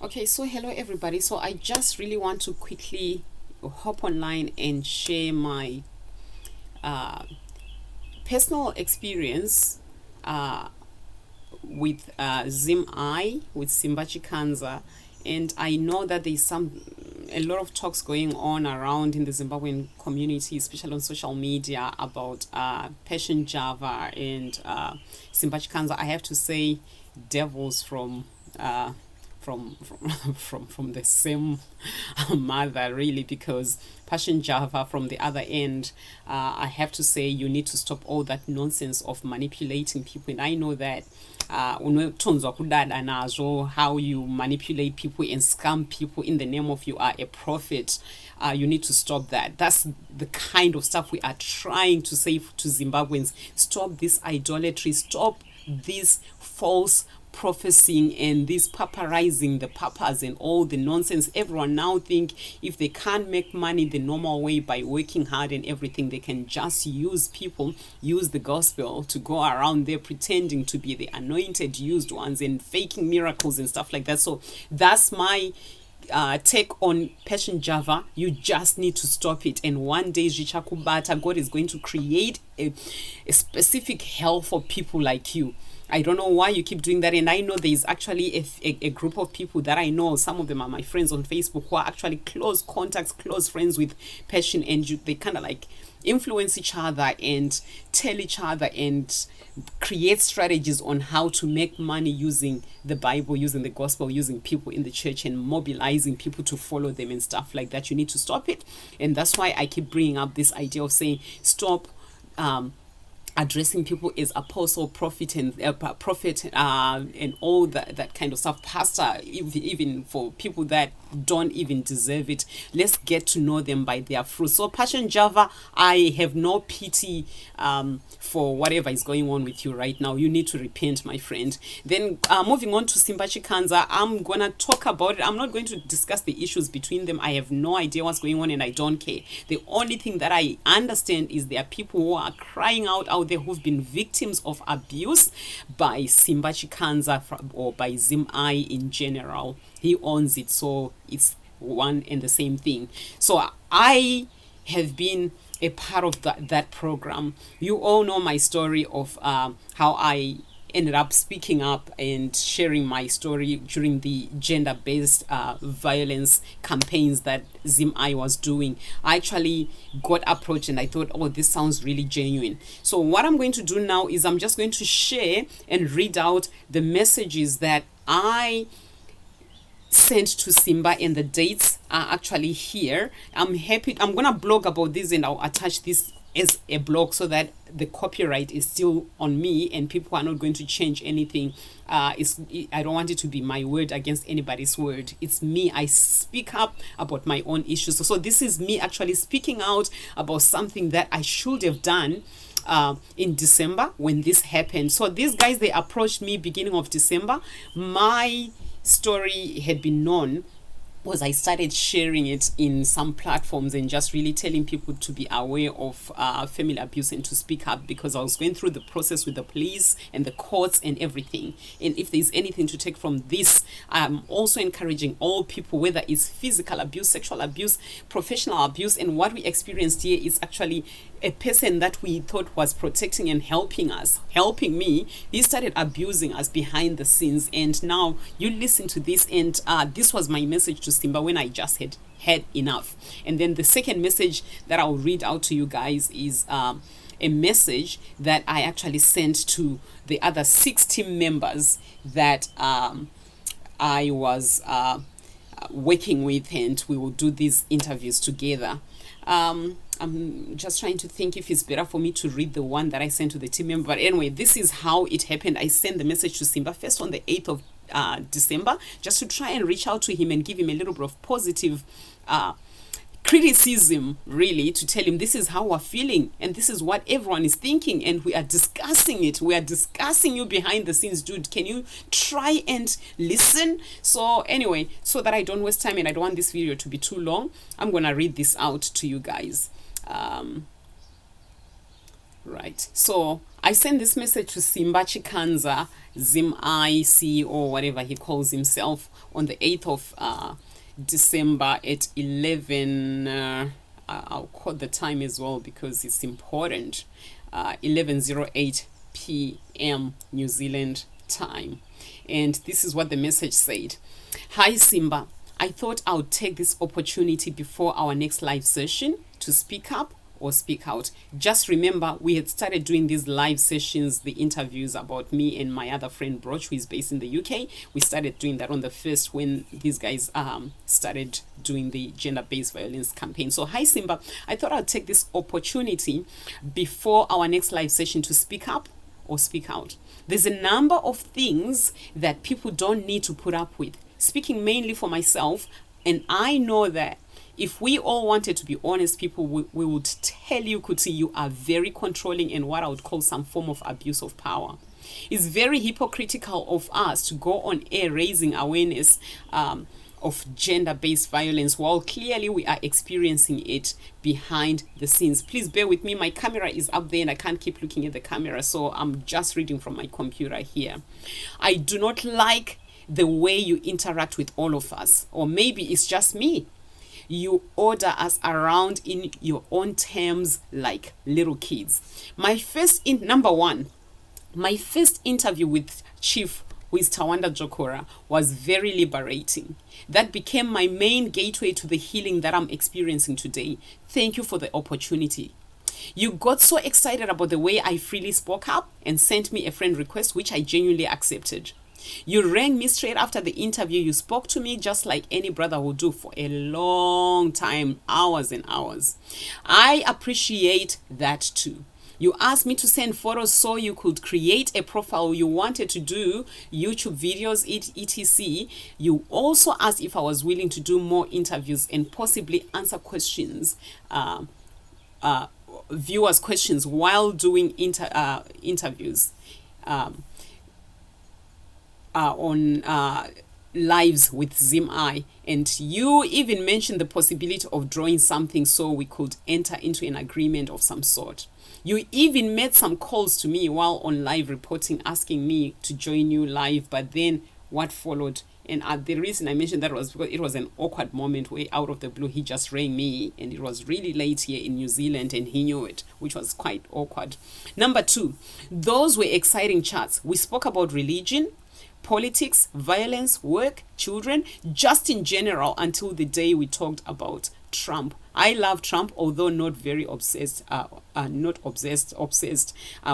Okay, so hello everybody. So I just really want to quickly hop online and share my personal experience with Zimeye, with Simba Chikanza. And I know that there's a lot of talks going on around in the Zimbabwean community, especially on social media, about Passion Java and Simba Chikanza. I have to say, devils from the same mother, really, because Passion Java from the other end, I have to say you need to stop all that nonsense of manipulating people. And I know that how you manipulate people and scam people in the name of you are a prophet. You need to stop that. That's the kind of stuff we are trying to say to Zimbabweans. Stop this idolatry, stop this false prophesying and this paparizing the papas and all the nonsense. Everyone now think if they can't make money the normal way by working hard and everything, they can just use people, use the gospel to go around there pretending to be the anointed used ones and faking miracles and stuff like that. So that's my take on Passion Java. You just need to stop it, and one day Jichakubata, God is going to create a specific hell for people like you. I don't know why you keep doing that. And I know there is actually a group of people that I know, some of them are my friends on Facebook, who are actually close contacts, close friends with Passion, and they kind of like influence each other and tell each other and create strategies on how to make money using the Bible, using the gospel, using people in the church and mobilizing people to follow them and stuff like that. You need to stop it. And that's why I keep bringing up this idea of saying stop addressing people as apostle, prophet, and and all that kind of stuff, pastor, even for people that don't even deserve it. Let's get to know them by their fruit. So Passion Java, I have no pity for whatever is going on with you right now. You need to repent, my friend. Then moving on to Simba Chikanza, I'm gonna talk about it. I'm not going to discuss the issues between them. I have no idea what's going on and I don't care. The only thing that I understand is there are people who are crying out there who've been victims of abuse by Simba Chikanza or by Zimeye in general. He owns it, so it's one and the same thing. So I have been a part of that program. You all know my story of how I ended up speaking up and sharing my story during the gender-based violence campaigns that Zimeye was doing. I actually got approached and I thought, oh, this sounds really genuine. So what I'm going to do now is I'm just going to share and read out the messages that I sent to Simba, and the dates are actually here. I'm gonna blog about this and I'll attach this as a blog so that the copyright is still on me and people are not going to change anything. I don't want it to be my word against anybody's word. It's me. I speak up about my own issues. So this is me actually speaking out about something that I should have done in December when this happened. So these guys, they approached me beginning of December. My story had been known was I started sharing it in some platforms and just really telling people to be aware of family abuse and to speak up, because I was going through the process with the police and the courts and everything. And if there's anything to take from this, I'm also encouraging all people, whether it's physical abuse, sexual abuse, professional abuse, and what we experienced here is actually a person that we thought was protecting and helping us, helping me, he started abusing us behind the scenes. And now you listen to this, and this was my message to Simba when I just had enough. And then the second message that I'll read out to you guys is a message that I actually sent to the other 6 team members that I was working with, and we will do these interviews together. I'm just trying to think if it's better for me to read the one that I sent to the team member. But anyway, this is how it happened. I sent the message to Simba first on the 8th of December, just to try and reach out to him and give him a little bit of positive criticism, really, to tell him this is how we're feeling and this is what everyone is thinking, and we are discussing it. We are discussing you behind the scenes, dude. Can you try and listen? So anyway, so that I don't waste time and I don't want this video to be too long, I'm gonna read this out to you guys. Right. So I sent this message to Simba Chikanza, Zimeye CEO, or whatever he calls himself, on the 8th of December at 11. I'll quote the time as well because it's important. 11:08 p.m. New Zealand time. And this is what the message said. Hi Simba, I thought I would take this opportunity before our next live session to speak up or speak out. Just remember, we had started doing these live sessions, the interviews about me and my other friend Broch, who is based in the UK. We started doing that on the 1st when these guys started doing the gender-based violence campaign. So hi Simba, I thought I'd take this opportunity before our next live session to speak up or speak out. There's a number of things that people don't need to put up with. Speaking mainly for myself, and I know that if we all wanted to be honest people, we would tell you, Kuti, you are very controlling and what I would call some form of abuse of power. It's very hypocritical of us to go on air raising awareness of gender-based violence while clearly we are experiencing it behind the scenes. Please bear with me. My camera is up there and I can't keep looking at the camera, so I'm just reading from my computer here. I do not like the way you interact with all of us, or maybe it's just me. You order us around in your own terms like little kids. My first interview with Chief, who is Tawanda Jokora, was very liberating. That became my main gateway to the healing that I'm experiencing today. Thank you for the opportunity. You got so excited about the way I freely spoke up and sent me a friend request, which I genuinely accepted. You rang me straight after the interview. You spoke to me just like any brother would do for a long time, hours and hours. I appreciate that too. You asked me to send photos so you could create a profile. You wanted to do YouTube videos, etc. You also asked if I was willing to do more interviews and possibly answer questions, viewers' questions while doing interviews. On lives with Zimeye, and you even mentioned the possibility of drawing something so we could enter into an agreement of some sort. You even made some calls to me while on live reporting asking me to join you live, but then what followed, and the reason I mentioned that was because it was an awkward moment where out of the blue he just rang me and it was really late here in New Zealand and he knew it, which was quite awkward. Number 2, those were exciting chats. We spoke about religion, politics, violence, work, children, just in general until the day we talked about Trump. I love Trump, although not very obsessed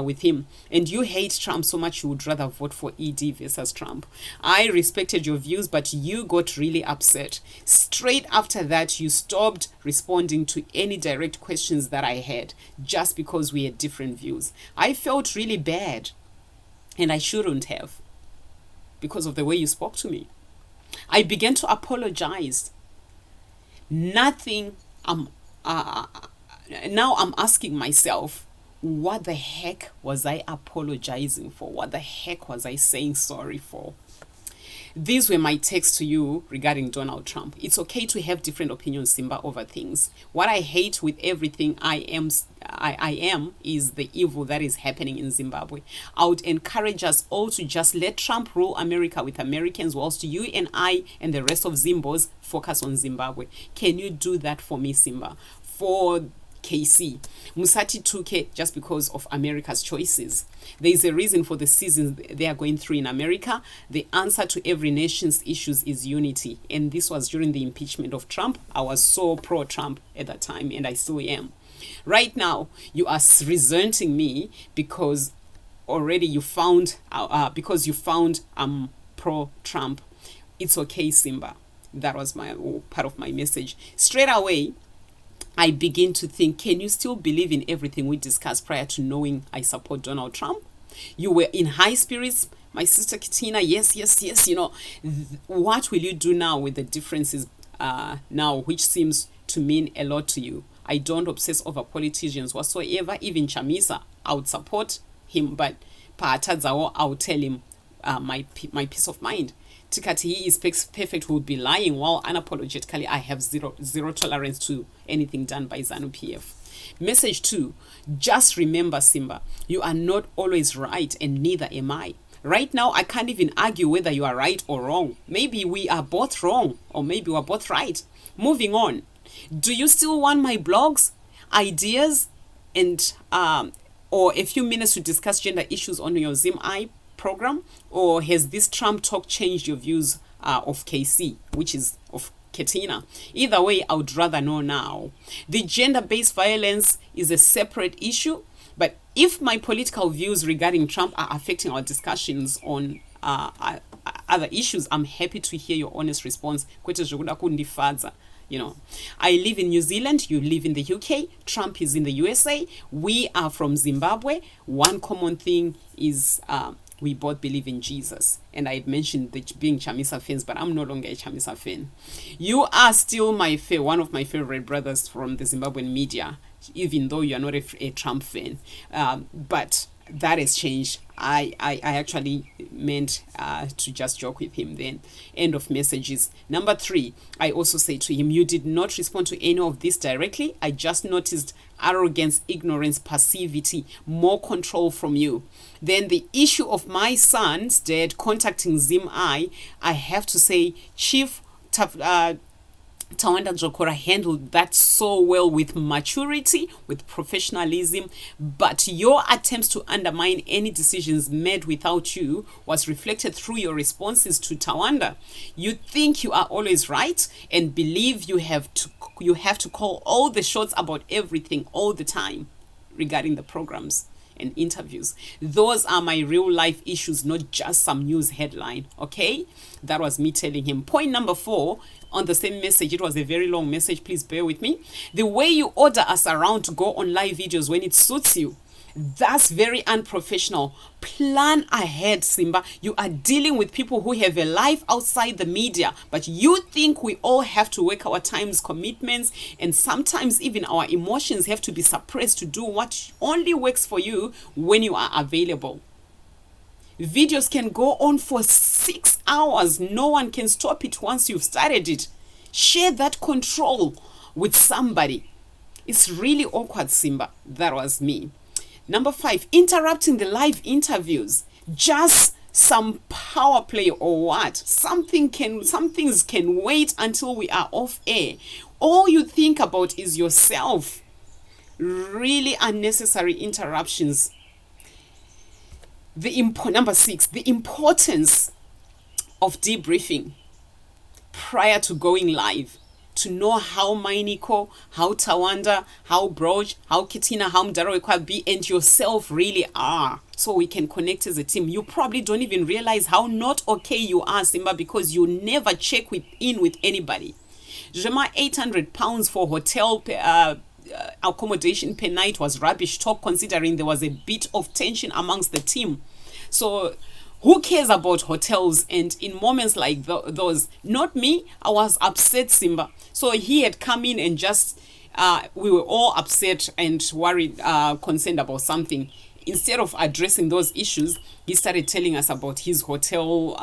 with him. And you hate Trump so much you would rather vote for ED versus Trump. I respected your views, but you got really upset. Straight after that, you stopped responding to any direct questions that I had just because we had different views. I felt really bad, and I shouldn't have, because of the way you spoke to me. I began to apologize. Now I'm asking myself, what the heck was I apologizing for? What the heck was I saying sorry for? These were my texts to you regarding Donald Trump. It's okay to have different opinions, Simba, over things. What I hate with everything I am is the evil that is happening in Zimbabwe. I would encourage us all to just let Trump rule America with Americans, whilst you and I and the rest of Zimbos focus on Zimbabwe. Can you do that for me, Simba? For KC. Musati took it just because of America's choices. There is a reason for the seasons they are going through in America. The answer to every nation's issues is unity. And this was during the impeachment of Trump. I was so pro-Trump at that time, and I still am. Right now, you are resenting me because already you found, I'm pro-Trump. It's okay, Simba. That was part of my message. Straight away, I begin to think, can you still believe in everything we discussed prior to knowing I support Donald Trump? You were in high spirits, my sister Ketina. Yes. You know, what will you do now with the differences now, which seems to mean a lot to you? I don't obsess over politicians whatsoever. Even Chamisa, I would support him, but Paatadzawo, I would tell him my peace of mind. Tikati, he is perfect, who would be lying, while unapologetically I have zero tolerance to anything done by ZANU-PF. Message 2, just remember, Simba, you are not always right, and neither am I. Right now, I can't even argue whether you are right or wrong. Maybe we are both wrong, or maybe we are both right. Moving on. Do you still want my blogs, ideas, and or a few minutes to discuss gender issues on your Zimeye program? Or has this Trump talk changed your views of KC, which is of Ketina? Either way, I would rather know now. The gender-based violence is a separate issue, but if my political views regarding Trump are affecting our discussions on other issues, I'm happy to hear your honest response. You know, I live in New Zealand, you live in the UK, Trump is in the USA, we are from Zimbabwe. One common thing is we both believe in Jesus. And I had mentioned that being Chamisa fans, but I'm no longer a Chamisa fan. You are still one of my favorite brothers from the Zimbabwean media, even though you are not a Trump fan. But that has changed. I actually meant to just joke with him then. End of messages. Number 3, I also say to him, you did not respond to any of this directly. I just noticed arrogance, ignorance, passivity, more control from you. Then the issue of my son's dad contacting Zimeye, I have to say, Chief Tawanda Jokora handled that so well with maturity, with professionalism, but your attempts to undermine any decisions made without you was reflected through your responses to Tawanda. You think you are always right and believe you have to call all the shots about everything all the time regarding the programs and interviews. Those are my real life issues, not just some news headline. Okay, that was me telling him. Point number 4 on the same message. It was a very long message, please bear with me. The way you order us around to go on live videos when it suits you, that's very unprofessional. Plan ahead, Simba. You are dealing with people who have a life outside the media, but you think we all have to work our times, commitments, and sometimes even our emotions have to be suppressed to do what only works for you when you are available. Videos can go on for 6 hours. No one can stop it once you've started it. Share that control with somebody. It's really awkward, Simba. That was me. Number 5, interrupting the live interviews. Just some power play or what? Some things can wait until we are off air. All you think about is yourself. Really unnecessary interruptions. Number 6, the importance of debriefing prior to going live. To know how Mainiko, how Tawanda, how Broj, how Ketina, how Mdaro B and yourself really are, so we can connect as a team. You probably don't even realize how not okay you are, Simba, because you never check in with anybody. Jema, 800 pounds for hotel accommodation per night was rubbish talk, considering there was a bit of tension amongst the team. So who cares about hotels? And in moments like those, not me, I was upset, Simba. So he had come in and just, we were all upset and worried, concerned about something. Instead of addressing those issues, he started telling us about his hotel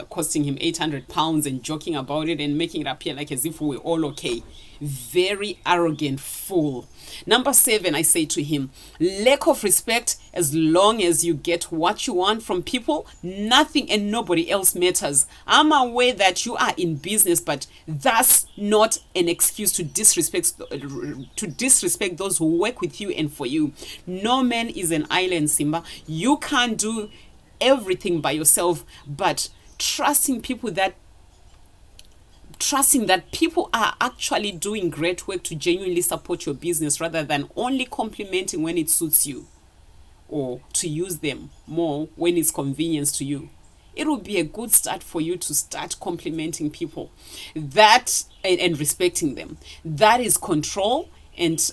costing him 800 pounds and joking about it and making it appear like as if we were all okay. Very arrogant fool. Number 7, I say to him, lack of respect. As long as you get what you want from people, nothing and nobody else matters. I'm aware that you are in business, but that's not an excuse to disrespect those who work with you and for you. No man is an island, Simba. You can't do everything by yourself, but trusting that people are actually doing great work to genuinely support your business rather than only complimenting when it suits you, or to use them more when it's convenient to you. It will be a good start for you to start complimenting people and respecting them. That is control and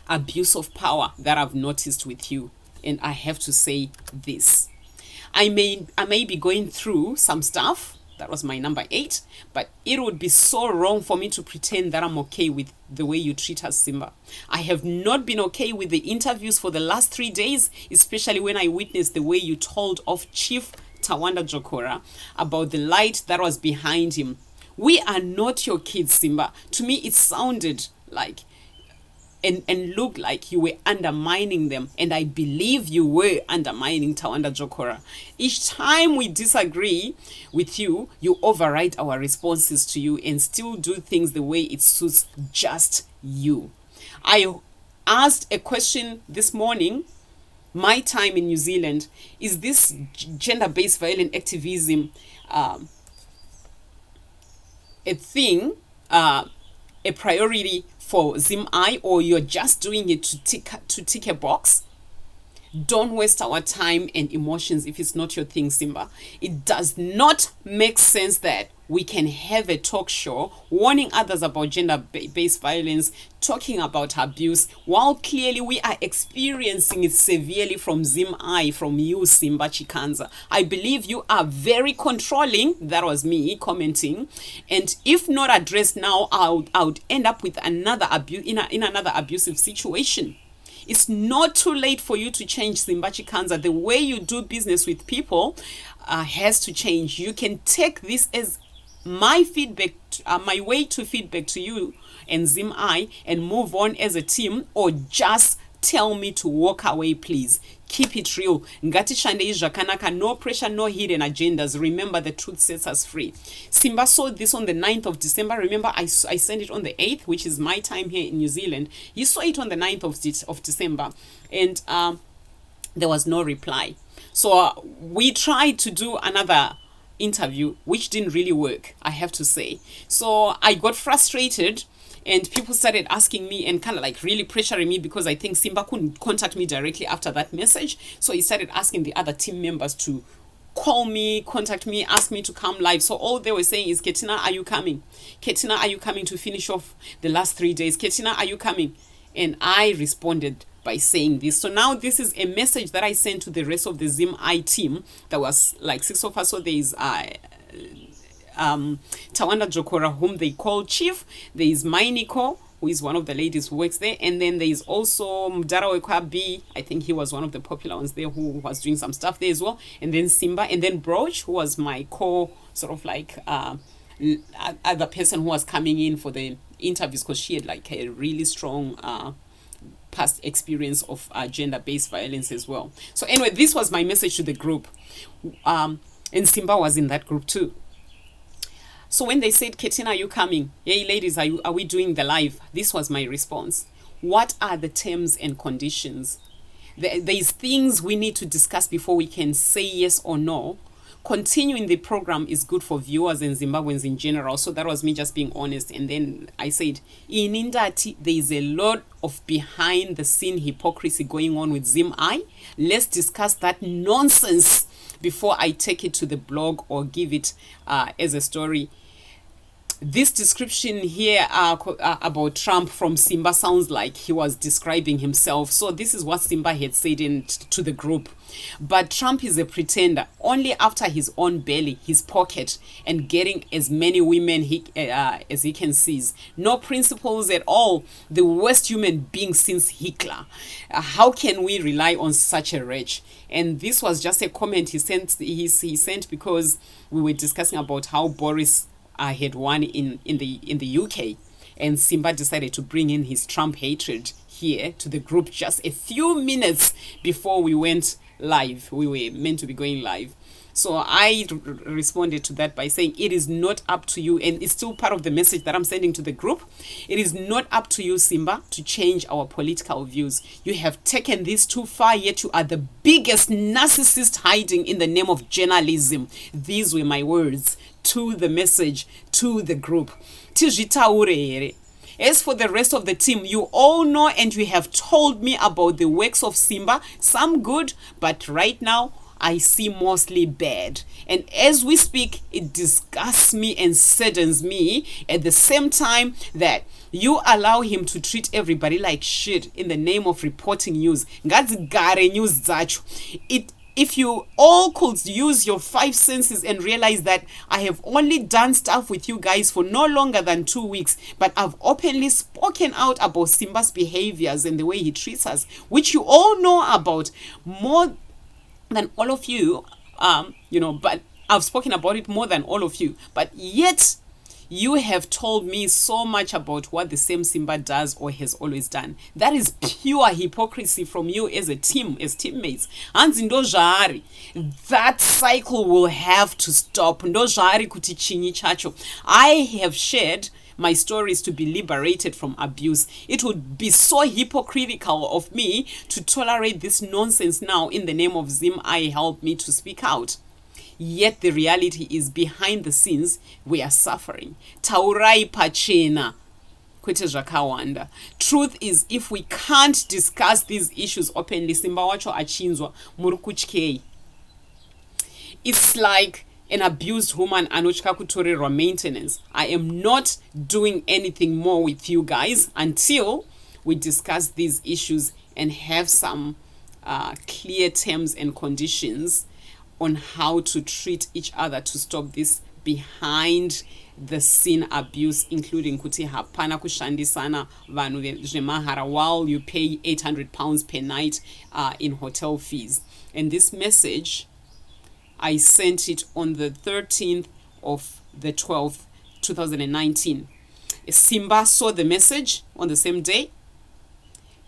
abuse of power that I've noticed with you. And I have to say this. I may be going through some stuff. That was my number 8. But it would be so wrong for me to pretend that I'm okay with the way you treat us, Simba. I have not been okay with the interviews for the last 3 days, especially when I witnessed the way you told off Chief Tawanda Jokora about the light that was behind him. We are not your kids, Simba. To me, it sounded like and look like you were undermining them. And I believe you were undermining Tawanda Jokora. Each time we disagree with you, you override our responses to you and still do things the way it suits just you. I asked a question this morning, my time in New Zealand, is this gender-based violent activism a thing, a priority for Zimeye, or you're just doing it to tick a box? Don't waste our time and emotions if it's not your thing, Simba. It does not make sense that we can have a talk show warning others about gender-based violence, talking about abuse, while clearly we are experiencing it severely from Zimeye, from you, Simba Chikanza. I believe you are very controlling. That was me commenting. And if not addressed now, I would end up with another abuse in another abusive situation. It's not too late for you to change, Simba Chikanza. The way you do business with people has to change. You can take this as my feedback, my way to feedback to you and Zimeye, and move on as a team, or just tell me to walk away, please. Keep it real. Ngati shande zvakanaka, no pressure, no hidden agendas. Remember, the truth sets us free. Simba saw this on the 9th of December. Remember, I sent it on the 8th, which is my time here in New Zealand. He saw it on the 9th of December. And there was no reply. So we tried to do another interview, which didn't really work, I have to say. So I got frustrated, and people started asking me and kind of like really pressuring me, because I think Simba couldn't contact me directly after that message. So he started asking the other team members to call me, contact me, ask me to come live. So all they were saying is, Ketina, are you coming? Ketina, are you coming to finish off the last 3 days? Ketina, are you coming? And I responded by saying this. So now this is a message that I sent to the rest of the Zimeye team. There was like 6 of us. So there is Tawanda Jokora, whom they call Chief. There is Mainiko, who is one of the ladies who works there. And then there is also Mdara Wekwabi. I think he was one of the popular ones there who was doing some stuff there as well. And then Simba. And then Broach, who was my sort of like other person who was coming in for the interviews, because she had like a really strong past experience of gender-based violence as well. So anyway, this was my message to the group. And Simba was in that group too. So when they said, Ketina, are you coming? Hey, ladies, are we doing the live? This was my response. What are the terms and conditions? There's things we need to discuss before we can say yes or no. Continuing the program is good for viewers and Zimbabweans in general. So that was me just being honest. And then I said, in Indati, there is a lot of behind the scene hypocrisy going on with Zimeye. Let's discuss that nonsense before I take it to the blog or give it as a story. This description here about Trump from Simba sounds like he was describing himself. So this is what Simba had said to the group. But Trump is a pretender, only after his own belly, his pocket, and getting as many women as he can seize. No principles at all. The worst human being since Hitler. How can we rely on such a wretch? And this was just a comment he sent because we were discussing about how Boris had won in the UK, and Simba decided to bring in his Trump hatred here to the group just a few minutes before we went live. We were meant to be going live. So I responded to that by saying, it is not up to you, and it's still part of the message that I'm sending to the group. It is not up to you, Simba, to change our political views. You have taken this too far, yet you are the biggest narcissist hiding in the name of journalism. These were my words to the message to the group. As for the rest of the team, you all know and you have told me about the works of Simba, some good, but right now I see mostly bad. And as we speak, it disgusts me and saddens me at the same time that you allow him to treat everybody like shit in the name of reporting news. If you all could use your 5 senses and realize that I have only done stuff with you guys for no longer than 2 weeks, but I've openly spoken out about Simba's behaviors and the way he treats us, which you all know about more than all of you, but I've spoken about it more than all of you, but yet You have told me so much about what the same Simba does or has always done. That is pure hypocrisy from you as a team, as teammates. Hanzi ndo zvaari. That cycle will have to stop. Ndo zvaari kuti chinyi chacho. I have shared my stories to be liberated from abuse. It would be so hypocritical of me to tolerate this nonsense now in the name of Zimeye. Help me to speak out. Yet the reality is behind the scenes we are suffering. Taurai pachena. Kwete zvakawanda. Truth is, if we can't discuss these issues openly, Simba wacho achinzwa muri kutyei. It's like an abused woman anochka kutorerwa maintenance. I am not doing anything more with you guys until we discuss these issues and have some clear terms and conditions on how to treat each other to stop this behind the scene abuse, including kuti hapana kushandisana vanhu zvemahara while you pay £800 per night in hotel fees. And this message, I sent it on the 13th of the 12th, 2019. Simba saw the message on the same day,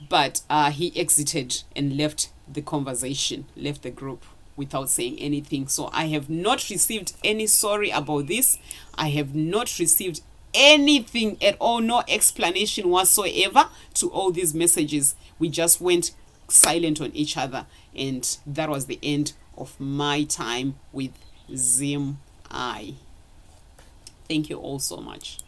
but he exited and left the conversation, left the group without saying anything. So I have not received any sorry about this. I have not received anything at all, no explanation whatsoever to all these messages. We just went silent on each other, and that was the end of my time with Zimeye. Thank you all so much.